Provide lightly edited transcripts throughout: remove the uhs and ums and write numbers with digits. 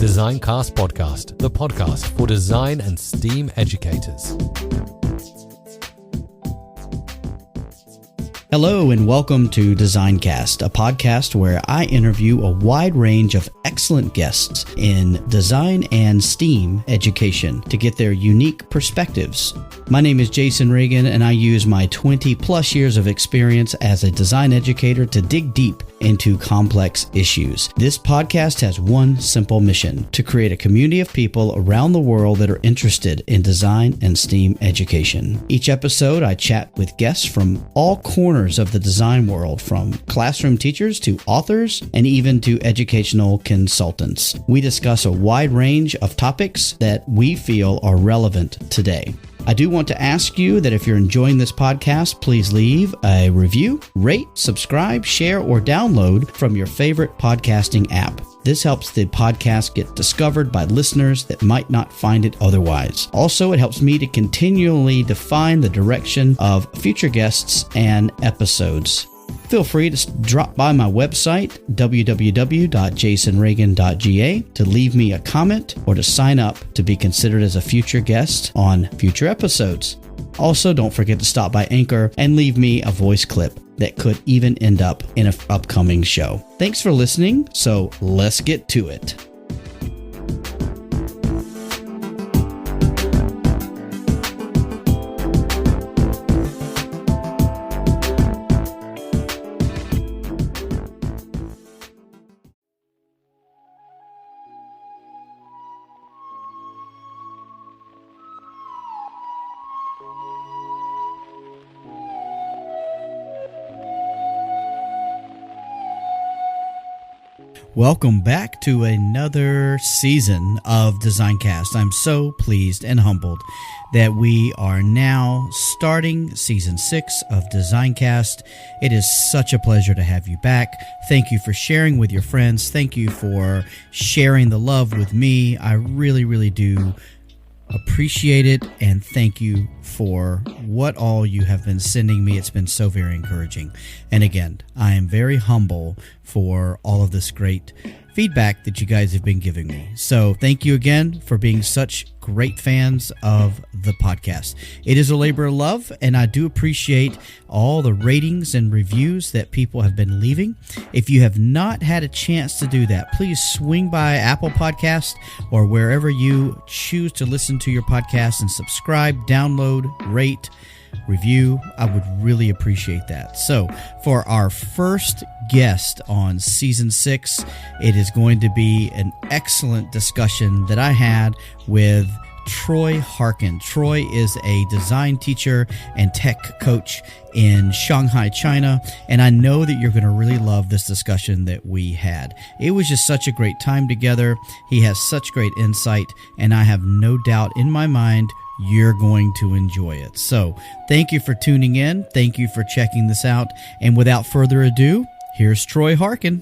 Designcast Podcast, the podcast for design and STEAM educators. Hello and welcome to Designcast, a podcast where I interview a wide range of excellent guests in design and STEAM education to get their unique perspectives. My name is Jason Reagan, and I use my 20 plus years of experience as a design educator to dig deep into complex issues. This podcast has one simple mission: to create a community of people around the world that are interested in design and STEAM education. Each episode, I chat with guests from all corners of the design world, from classroom teachers to authors and even to educational consultants. We discuss a wide range of topics that we feel are relevant today. I do want to ask you that if you're enjoying this podcast, please leave a review, rate, subscribe, share, or download from your favorite podcasting app. This helps the podcast get discovered by listeners that might not find it otherwise. Also, it helps me to continually define the direction of future guests and episodes. Feel free to drop by my website, www.jasonreagan.ga, to leave me a comment or to sign up to be considered as a future guest on future episodes. Also, don't forget to stop by Anchor and leave me a voice clip that could even end up in an upcoming show. Thanks for listening, so let's get to it. Welcome back to another season of Designcast. I'm so pleased and humbled that we are now starting season 6 of Designcast. It is such a pleasure to have you back. Thank you for sharing with your friends. Thank you for sharing the love with me. I really do appreciate it, and thank you for what all you have been sending me. It's been so very encouraging. And again, I am very humble for all of this great feedback that you guys have been giving me. So thank you again for being such great fans of the podcast. It is a labor of love, and I do appreciate all the ratings and reviews that people have been leaving. If you have not had a chance to do that, please swing by Apple Podcast or wherever you choose to listen to your podcast and subscribe, download, rate, review. I would really appreciate that. So for our first guest on season 6, it is going to be an excellent discussion that I had with Troy Harkin. Troy is a design teacher and tech coach in Shanghai, China, and I know that you're going to really love this discussion that we had. It was just such a great time together. He has such great insight, and I have no doubt in my mind you're going to enjoy it. So thank you for tuning in. Thank you for checking this out. And without further ado, here's Troy Harkin.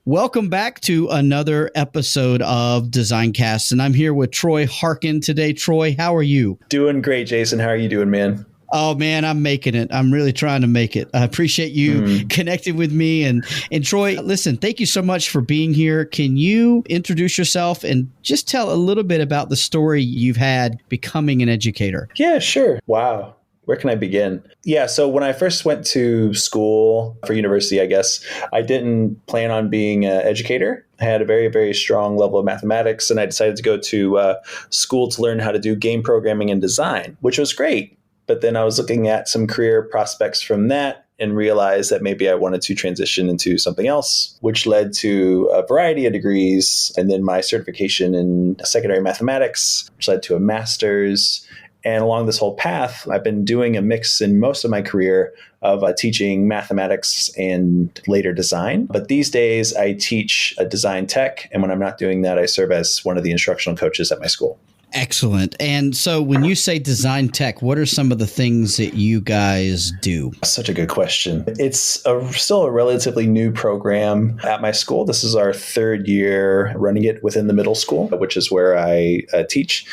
Welcome back to another episode of Designcast, and I'm here with Troy Harkin today. Troy, how are you? Doing great, Jason. How are you doing, man? Oh, man, I'm making it. I'm really trying to make it. I appreciate you connecting with me. And Troy, listen, thank you so much for being here. Can you introduce yourself and just tell a little bit about the story you've had becoming an educator? Yeah, sure. Wow. Where can I begin? Yeah, so when I first went to school for university, I guess, I didn't plan on being an educator. I had a very strong level of mathematics, and I decided to go to school to learn how to do game programming and design, which was great. But then I was looking at some career prospects from that and realized that maybe I wanted to transition into something else, which led to a variety of degrees, and then my certification in secondary mathematics, which led to a master's. And along this whole path, I've been doing a mix in most of my career of teaching mathematics and later design. But these days, I teach a design tech. And when I'm not doing that, I serve as one of the instructional coaches at my school. Excellent. And so when you say design tech, what are some of the things that you guys do? Such a good question. It's still a relatively new program at my school. This is our third year running it within the middle school, which is where I teach.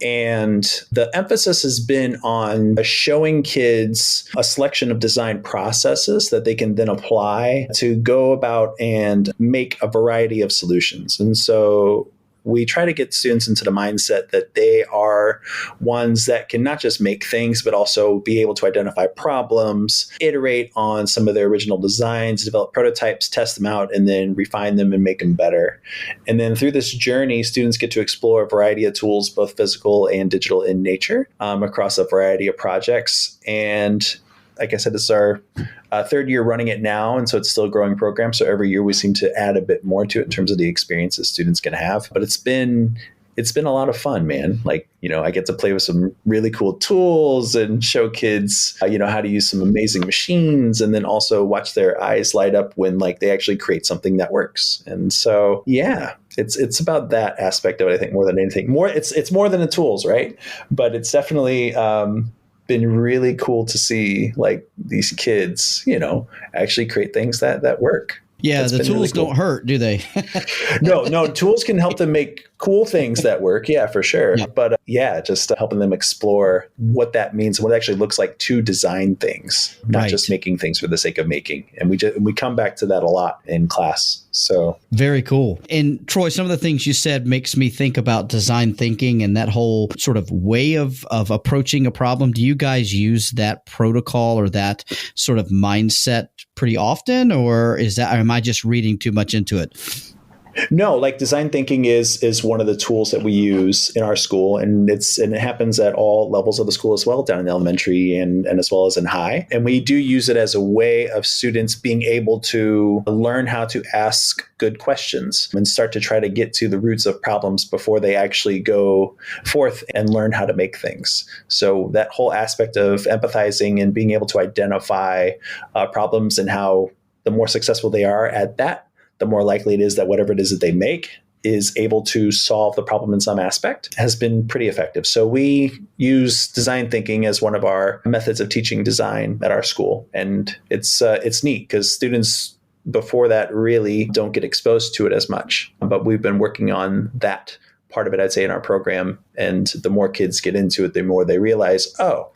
And the emphasis has been on showing kids a selection of design processes that they can then apply to go about and make a variety of solutions. And so we try to get students into the mindset that they are ones that can not just make things, but also be able to identify problems, iterate on some of their original designs, develop prototypes, test them out, and then refine them and make them better. And then through this journey, students get to explore a variety of tools, both physical and digital in nature, across a variety of projects. And like I said, this is our third year running it now, and so it's still a growing program. So every year we seem to add a bit more to it in terms of the experiences students can have. But it's been a lot of fun, man. Like, I get to play with some really cool tools and show kids, how to use some amazing machines, and then also watch their eyes light up when they actually create something that works. And so, yeah, it's about that aspect of it, I think, more than anything. It's more than the tools, right? But it's definitely been really cool to see these kids, actually create things that work. Yeah, the tools really don't hurt, do they? No, tools can help them make cool things that work. Yeah, for sure. Yeah. But just helping them explore what that means and what it actually looks like to design things, not just making things for the sake of making. And we come back to that a lot in class. So very cool. And Troy, some of the things you said makes me think about design thinking and that whole sort of way of approaching a problem. Do you guys use that protocol or that sort of mindset pretty often, or am I just reading too much into it? No, design thinking is one of the tools that we use in our school, and it happens at all levels of the school as well, down in elementary and as well as in high. And we do use it as a way of students being able to learn how to ask good questions and start to try to get to the roots of problems before they actually go forth and learn how to make things. So that whole aspect of empathizing and being able to identify problems and how the more successful they are at that, the more likely it is that whatever it is that they make is able to solve the problem in some aspect, has been pretty effective. So we use design thinking as one of our methods of teaching design at our school. And it's neat because students before that really don't get exposed to it as much. But we've been working on that part of it, I'd say, in our program. And the more kids get into it, the more they realize, oh,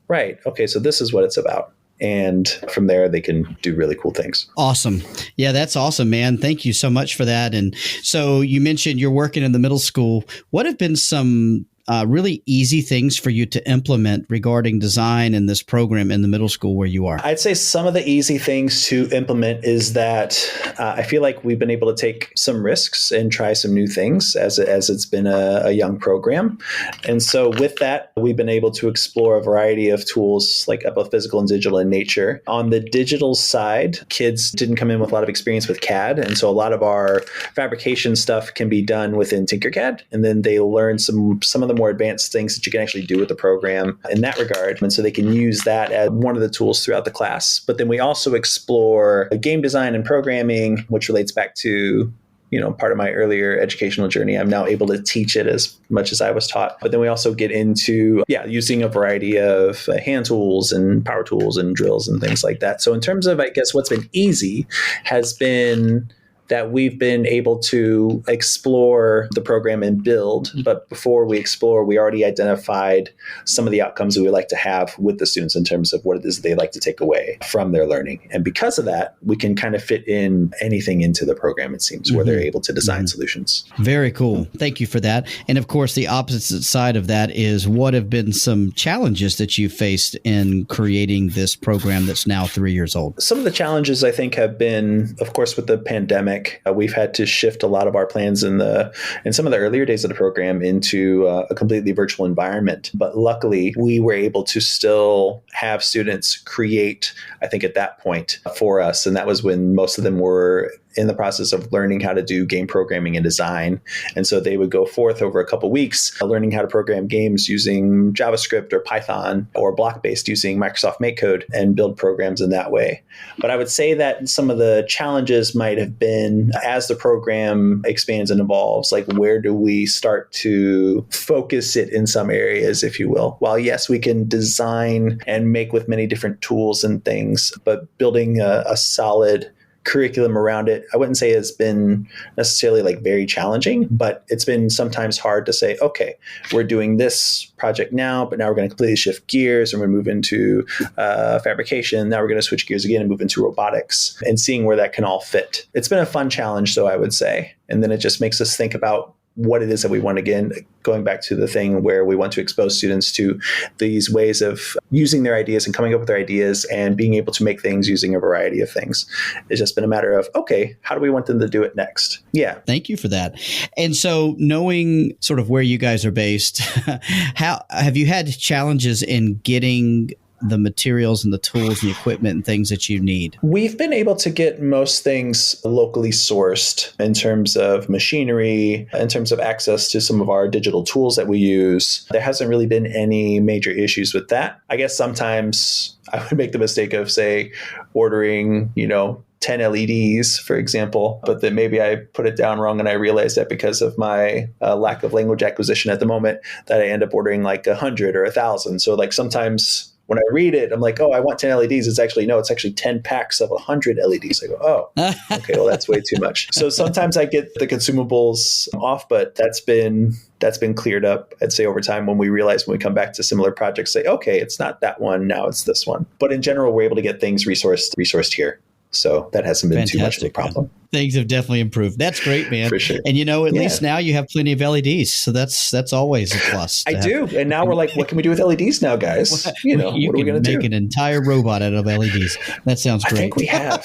right, okay, so this is what it's about. And from there, they can do really cool things. Awesome. Yeah, that's awesome, man. Thank you so much for that. And so you mentioned you're working in the middle school. What have been some really easy things for you to implement regarding design in this program in the middle school where you are? I'd say some of the easy things to implement is that I feel like we've been able to take some risks and try some new things as it's been a young program. And so with that, we've been able to explore a variety of tools like both physical and digital in nature. On the digital side, kids didn't come in with a lot of experience with CAD. And so a lot of our fabrication stuff can be done within Tinkercad. And then they learn some of the more advanced things that you can actually do with the program in that regard. And so they can use that as one of the tools throughout the class. But then we also explore game design and programming, which relates back to part of my earlier educational journey. I'm now able to teach it as much as I was taught. But then we also get into using a variety of hand tools and power tools and drills and things like that. So in terms of, I guess, what's been easy has been that we've been able to explore the program and build. But before we explore, we already identified some of the outcomes we would like to have with the students in terms of what it is they like to take away from their learning. And because of that, we can kind of fit in anything into the program, it seems, where they're able to design solutions. Very cool. Thank you for that. And of course, the opposite side of that is what have been some challenges that you faced in creating this program that's now 3 years old? Some of the challenges, I think, have been, of course, with the pandemic. We've had to shift a lot of our plans in some of the earlier days of the program into a completely virtual environment. But luckily, we were able to still have students create, I think, at that point for us. And that was when most of them were in the process of learning how to do game programming and design. And so they would go forth over a couple of weeks learning how to program games using JavaScript or Python or block-based using Microsoft MakeCode and build programs in that way. But I would say that some of the challenges might have been then as the program expands and evolves, like where do we start to focus it in some areas, if you will? While yes, we can design and make with many different tools and things, but building a solid curriculum around it, I wouldn't say has been necessarily like very challenging, but it's been sometimes hard to say, okay, we're doing this project now, but now we're going to completely shift gears and we're going to move into fabrication. Now we're going to switch gears again and move into robotics, and seeing where that can all fit. It's been a fun challenge, though, I would say. And then it just makes us think about what it is that we want, again, going back to the thing where we want to expose students to these ways of using their ideas and coming up with their ideas and being able to make things using a variety of things. It's just been a matter of, okay, how do we want them to do it next? Yeah. Thank you for that. And so knowing sort of where you guys are based, how have you had challenges in getting the materials and the tools and the equipment and things that you need? We've been able to get most things locally sourced in terms of machinery, in terms of access to some of our digital tools that we use. There hasn't really been any major issues with that. I guess sometimes I would make the mistake of, say, ordering, 10 LEDs, for example, but then maybe I put it down wrong and I realized that because of my lack of language acquisition at the moment, that I end up ordering like 100 or 1,000. So like sometimes when I read it, I'm like, oh, I want 10 LEDs. It's actually 10 packs of 100 LEDs. I go, oh, okay, well, that's way too much. So sometimes I get the consumables off, but that's been cleared up, I'd say, over time, when we realize, when we come back to similar projects, say, okay, it's not that one, now it's this one. But in general, we're able to get things resourced here. So that hasn't been too much of a problem. Man. Things have definitely improved. That's great, man. For sure. And at least now you have plenty of LEDs. So that's always a plus. I do. And now we're like, what can we do with LEDs now, guys? What are we going to do? Make an entire robot out of LEDs. That sounds great. I think we have.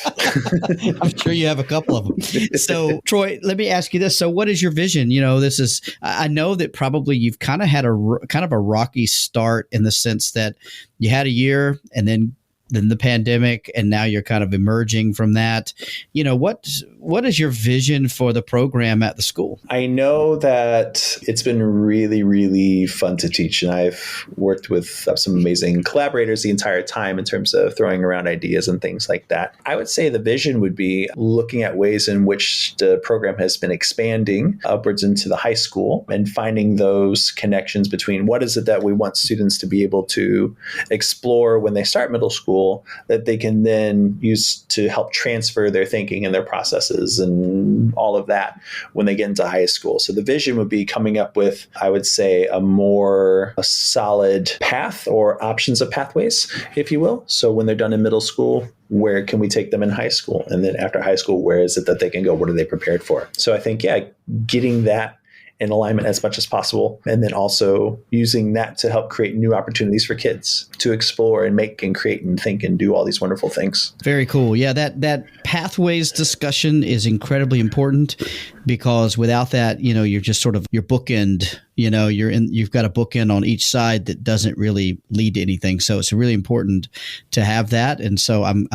I'm sure you have a couple of them. So Troy, let me ask you this. So what is your vision? I know that probably you've kind of had a rocky start, in the sense that you had a year and then the pandemic, and now you're kind of emerging from that. What is your vision for the program at the school? I know that it's been really, really fun to teach, and I've worked with some amazing collaborators the entire time in terms of throwing around ideas and things like that. I would say the vision would be looking at ways in which the program has been expanding upwards into the high school, and finding those connections between what is it that we want students to be able to explore when they start middle school, that they can then use to help transfer their thinking and their processes and all of that when they get into high school. So the vision would be coming up with, I would say, a solid path or options of pathways, if you will. So when they're done in middle school, where can we take them in high school? And then after high school, where is it that they can go? What are they prepared for? So I think, getting that in alignment as much as possible, and then also using that to help create new opportunities for kids to explore and make and create and think and do all these wonderful things. Very cool. Yeah, that pathways discussion is incredibly important, because without that, you're just sort of your bookend. You've got a bookend on each side that doesn't really lead to anything. So it's really important to have that. And so I'm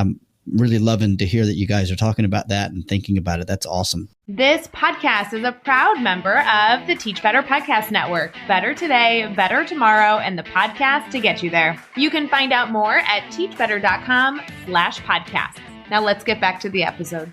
really loving to hear that you guys are talking about that and thinking about it. That's awesome. This podcast is a proud member of the Teach Better Podcast Network. Better today, better tomorrow, and the podcast to get you there. You can find out more at teachbetter.com/podcasts. Now let's get back to the episode.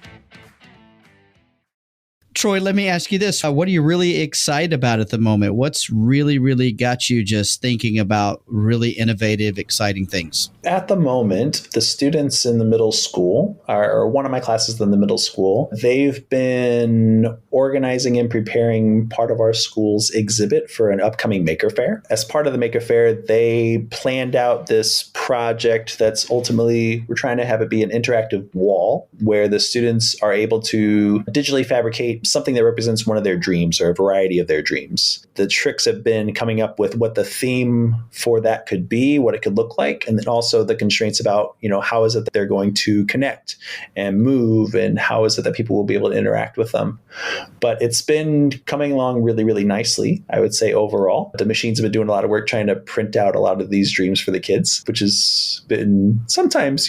Troy, let me ask you this. What are you really excited about at the moment? What's really, really got you just thinking about really innovative, exciting things? At the moment, the students in the middle school, or one of my classes in the middle school, they've been organizing and preparing part of our school's exhibit for an upcoming Maker Faire. As part of the Maker Faire, they planned out this project that's ultimately, we're trying to have it be an interactive wall where the students are able to digitally fabricate something that represents one of their dreams or a variety of their dreams. The tricks have been coming up with what the theme for that could be, what it could look like, and then also the constraints about, how is it that they're going to connect and move, and how is it that people will be able to interact with them. But it's been coming along really, really nicely, I would say, overall. The machines have been doing a lot of work trying to print out a lot of these dreams for the kids, which has been sometimes,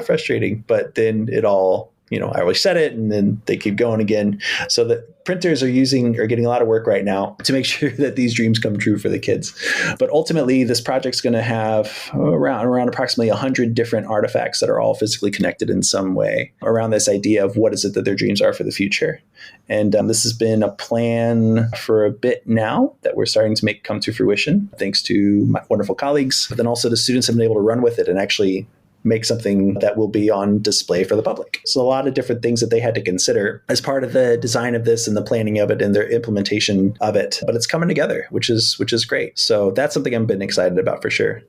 frustrating, but then it all I always set it and then they keep going again. So the printers are getting a lot of work right now to make sure that these dreams come true for the kids. But ultimately, this project's going to have around approximately 100 different artifacts that are all physically connected in some way around this idea of what is it that their dreams are for the future. And this has been a plan for a bit now that we're starting to make come to fruition, thanks to my wonderful colleagues. But then also the students have been able to run with it and actually make something that will be on display for the public. So a lot of different things that they had to consider as part of the design of this and the planning of it and their implementation of it. But it's coming together, which is great. So that's something I've been excited about for sure.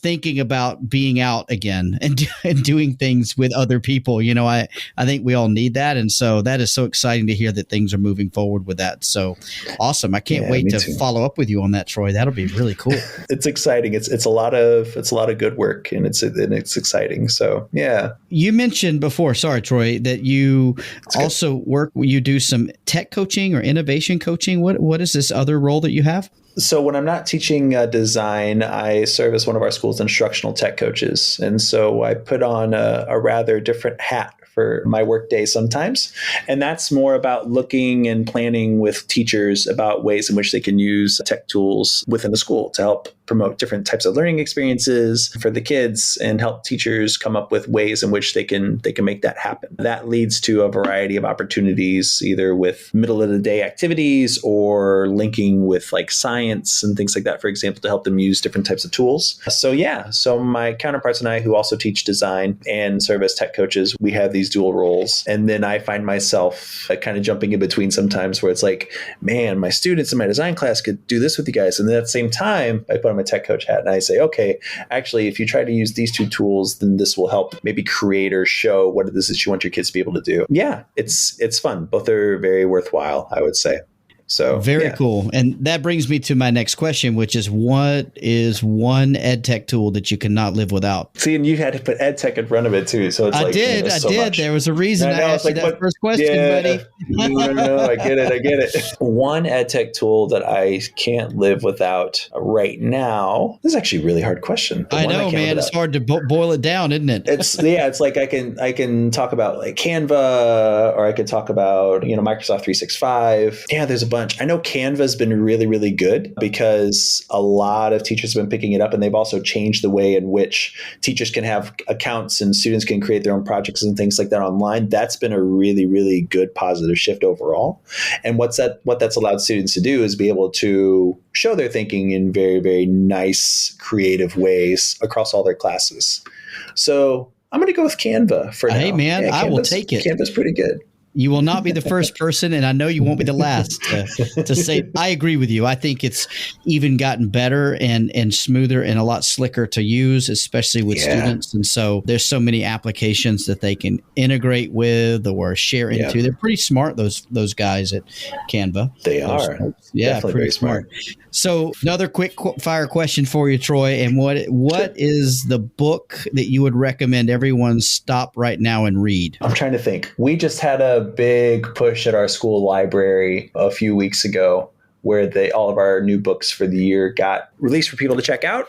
Thinking about being out again and doing things with other people, I think we all need that. And so that is so exciting to hear that things are moving forward with that. So awesome. I can't wait to follow up with you on that, Troy. That'll be really cool. It's exciting. It's a lot of good work and it's exciting. So, yeah. You mentioned before, sorry, Troy, that you also you do some tech coaching or innovation coaching. What is this other role that you have? So when I'm not teaching design, I serve as one of our school's instructional tech coaches. And so I put on a rather different hat for my workday sometimes. And that's more about looking and planning with teachers about ways in which they can use tech tools within the school to help promote different types of learning experiences for the kids and help teachers come up with ways in which they can make that happen. That leads to a variety of opportunities, either with middle of the day activities or linking with like science and things like that, for example, to help them use different types of tools. So my counterparts and I, who also teach design and serve as tech coaches, we have these dual roles. And then I find myself kind of jumping in between sometimes where it's like, man, my students in my design class could do this with you guys. And then at the same time, I put on my tech coach hat and I say, okay, actually, if you try to use these two tools, then this will help maybe create or show what it is that you want your kids to be able to do. Yeah, it's fun. Both are very worthwhile, I would say. So very cool. And that brings me to my next question, which is, what is one ed tech tool that you cannot live without? See, and you had to put ed tech in front of it too. So it's I did. Much. There was a reason I asked you that first question, buddy. No, I get it. One ed tech tool that I can't live without right now. This is actually a really hard question. I know, man. It's hard to boil it down, isn't it? It's like I can talk about like Canva, or I could talk about, Microsoft 365. Yeah, there's a bunch. I know Canva's been really, really good because a lot of teachers have been picking it up, and they've also changed the way in which teachers can have accounts and students can create their own projects and things like that online. That's been a really, really good positive shift overall. And what that's allowed students to do is be able to show their thinking in very, very nice, creative ways across all their classes. So I'm going to go with Canva for now. Hey, man, I will take it. Canva's pretty good. You will not be the first person, and I know you won't be the last to say, I agree with you. I think it's even gotten better and smoother and a lot slicker to use, especially with students. And so there's so many applications that they can integrate with or share into. They're pretty smart, those guys at Canva. They are. Yeah, definitely pretty smart. So another quick fire question for you, Troy. And what is the book that you would recommend everyone stop right now and read? I'm trying to think. We just had a big push at our school library a few weeks ago where all of our new books for the year got released for people to check out.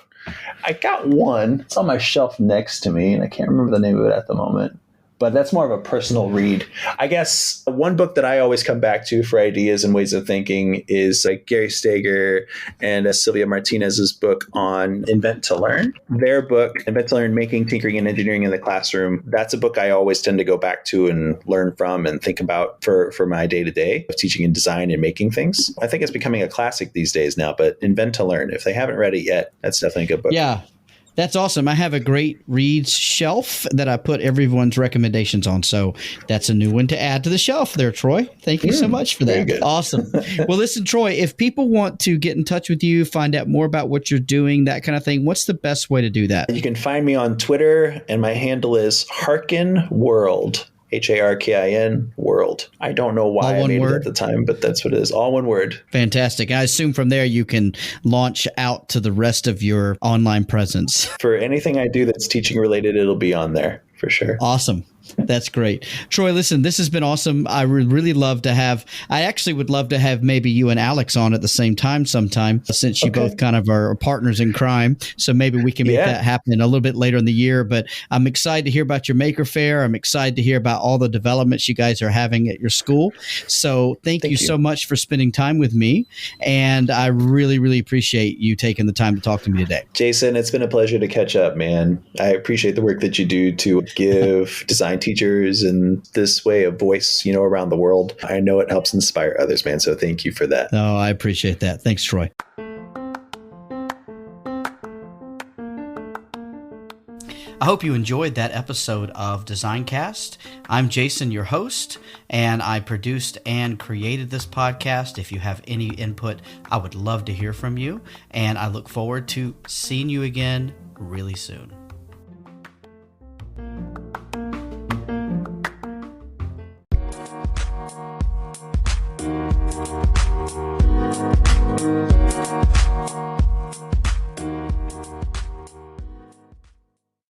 I got one. It's on my shelf next to me, and I can't remember the name of it at the moment. But that's more of a personal read. I guess one book that I always come back to for ideas and ways of thinking is like Gary Steger and Sylvia Martinez's book on Invent to Learn. Their book, Invent to Learn, Making, Tinkering, and Engineering in the Classroom. That's a book I always tend to go back to and learn from and think about for my day-to-day of teaching and design and making things. I think it's becoming a classic these days now, but Invent to Learn, if they haven't read it yet, that's definitely a good book. Yeah. That's awesome. I have a great reads shelf that I put everyone's recommendations on. So that's a new one to add to the shelf there, Troy. Thank you so much for that. Very good. Awesome. Well, listen, Troy, if people want to get in touch with you, find out more about what you're doing, that kind of thing, what's the best way to do that? You can find me on Twitter, and my handle is Harkin World. Harkin World. I don't know why I made it at the time, but that's what it is. All one word. Fantastic. I assume from there you can launch out to the rest of your online presence. For anything I do that's teaching related, it'll be on there for sure. Awesome. That's great. Troy, listen, this has been awesome. I would really love to have, I actually would love to have maybe you and Alex on at the same time sometime, since you both kind of are partners in crime. So maybe we can make that happen a little bit later in the year. But I'm excited to hear about your Maker Fair. I'm excited to hear about all the developments you guys are having at your school. So thank you so much for spending time with me. And I really, really appreciate you taking the time to talk to me today. Jason, it's been a pleasure to catch up, man. I appreciate the work that you do to give design teachers and this way a voice, around the world. I know it helps inspire others, man. So thank you for that. Oh, I appreciate that. Thanks, Troy. I hope you enjoyed that episode of DesignCast. I'm Jason, your host, and I produced and created this podcast. If you have any input, I would love to hear from you, and I look forward to seeing you again really soon.